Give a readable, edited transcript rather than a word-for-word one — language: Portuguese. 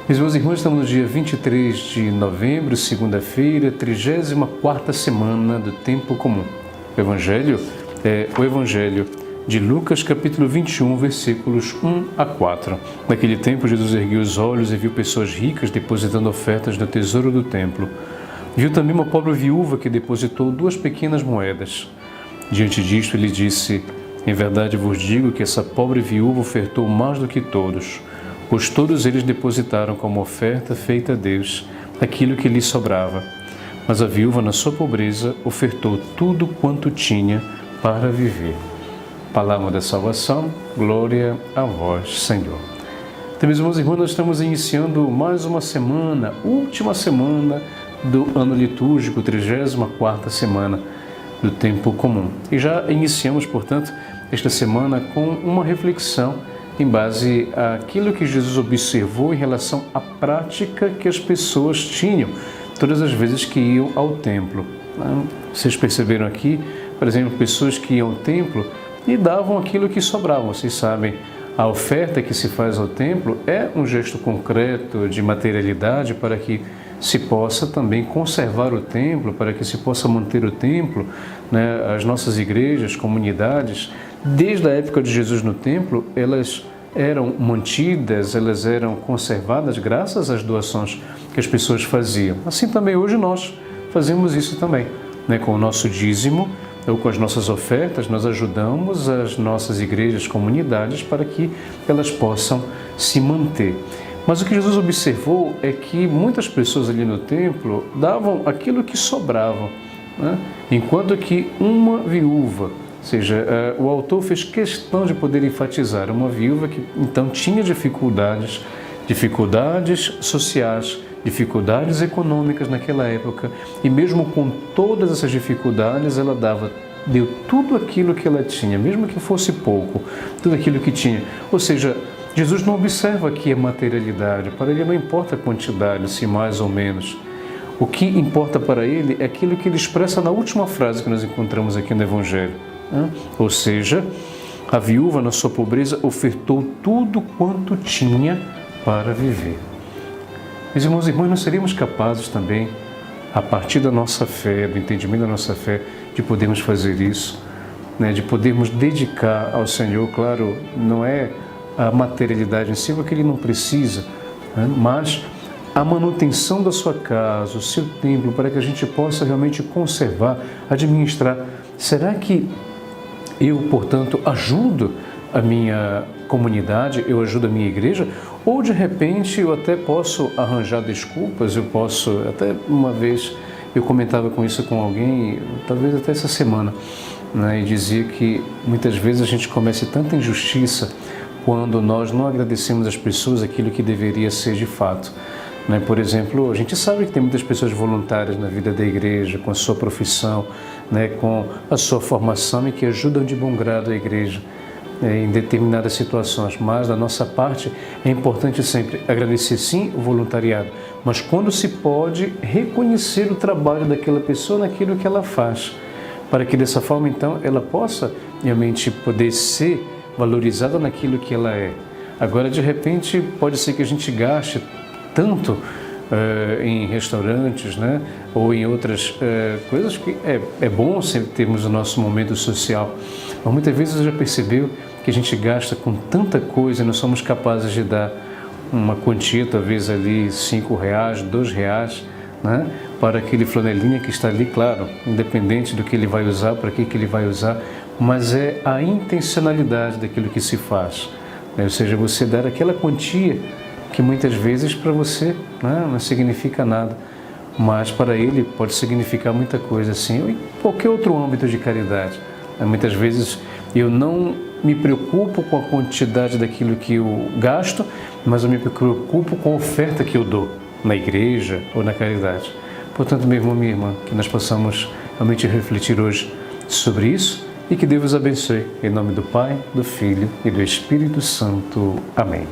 Meus irmãos, estamos no dia 23 de novembro, segunda-feira, 34ª semana do Tempo Comum. O Evangelho é o Evangelho de Lucas, capítulo 21, versículos 1 a 4. Naquele tempo, Jesus ergueu os olhos e viu pessoas ricas depositando ofertas no tesouro do templo. Viu também uma pobre viúva que depositou 2 pequenas moedas. Diante disto, ele disse: em verdade vos digo que essa pobre viúva ofertou mais do que todos, pois todos eles depositaram como oferta feita a Deus aquilo que lhe sobrava. Mas a viúva, na sua pobreza, ofertou tudo quanto tinha para viver. Palavra da salvação, glória a vós, Senhor. Então, meus irmãos, nós estamos iniciando mais uma semana, última semana do ano litúrgico, 34ª semana do Tempo Comum. E já iniciamos, portanto, esta semana com uma reflexão em base àquilo que Jesus observou em relação à prática que as pessoas tinham todas as vezes que iam ao templo. Vocês perceberam aqui, por exemplo, pessoas que iam ao templo e davam aquilo que sobrava. Vocês sabem, a oferta que se faz ao templo é um gesto concreto de materialidade para que se possa também conservar o templo, para que se possa manter o templo, as nossas igrejas, comunidades, desde a época de Jesus no templo, elas eram mantidas, elas eram conservadas graças às doações que as pessoas faziam. Assim também hoje nós fazemos isso também, com o nosso dízimo ou com as nossas ofertas, nós ajudamos as nossas igrejas, comunidades, para que elas possam se manter. Mas o que Jesus observou é que muitas pessoas ali no templo davam aquilo que sobrava, enquanto que uma viúva, ou seja, o autor fez questão de poder enfatizar uma viúva que então tinha dificuldades sociais, dificuldades econômicas naquela época, e mesmo com todas essas dificuldades ela deu tudo aquilo que ela tinha, mesmo que fosse pouco, tudo aquilo que tinha. Ou seja, Jesus não observa aqui a materialidade, para ele não importa a quantidade, se mais ou menos. O que importa para ele é aquilo que ele expressa na última frase que nós encontramos aqui no Evangelho. Ou seja, a viúva, na sua pobreza, ofertou tudo quanto tinha para viver. Meus irmãos e irmãs, nós seríamos capazes também, a partir da nossa fé, do entendimento da nossa fé, de podermos fazer isso, de podermos dedicar ao Senhor. Claro, não é a materialidade em si, porque ele não precisa, mas a manutenção da sua casa, o seu templo, para que a gente possa realmente conservar, administrar. Será que eu, portanto, ajudo a minha comunidade, eu ajudo a minha igreja? Ou, de repente, eu até posso arranjar desculpas, até uma vez eu comentava com isso com alguém, talvez até essa semana, e dizia que muitas vezes a gente comete tanta injustiça quando nós não agradecemos às pessoas aquilo que deveria ser de fato. Por exemplo, a gente sabe que tem muitas pessoas voluntárias na vida da igreja, com a sua profissão, com a sua formação, e que ajudam de bom grado a igreja em determinadas situações. Mas, da nossa parte, é importante sempre agradecer, sim, o voluntariado, mas quando se pode, reconhecer o trabalho daquela pessoa naquilo que ela faz, para que dessa forma, então, ela possa realmente poder ser valorizada naquilo que ela é. Agora, de repente, pode ser que a gente gaste tanto em restaurantes, ou em outras coisas que é bom sempre termos o nosso momento social, mas muitas vezes você já percebeu que a gente gasta com tanta coisa e não somos capazes de dar uma quantia, talvez ali R$5, R$2, para aquele flanelinha que está ali, claro, independente do que ele vai usar, para que ele vai usar, mas é a intencionalidade daquilo que se faz, ou seja, você dar aquela quantia que muitas vezes para você não significa nada, mas para ele pode significar muita coisa, assim, ou em qualquer outro âmbito de caridade. Muitas vezes eu não me preocupo com a quantidade daquilo que eu gasto, mas eu me preocupo com a oferta que eu dou na igreja ou na caridade. Portanto, meu irmão, minha irmã, que nós possamos realmente refletir hoje sobre isso e que Deus vos abençoe. Em nome do Pai, do Filho e do Espírito Santo. Amém.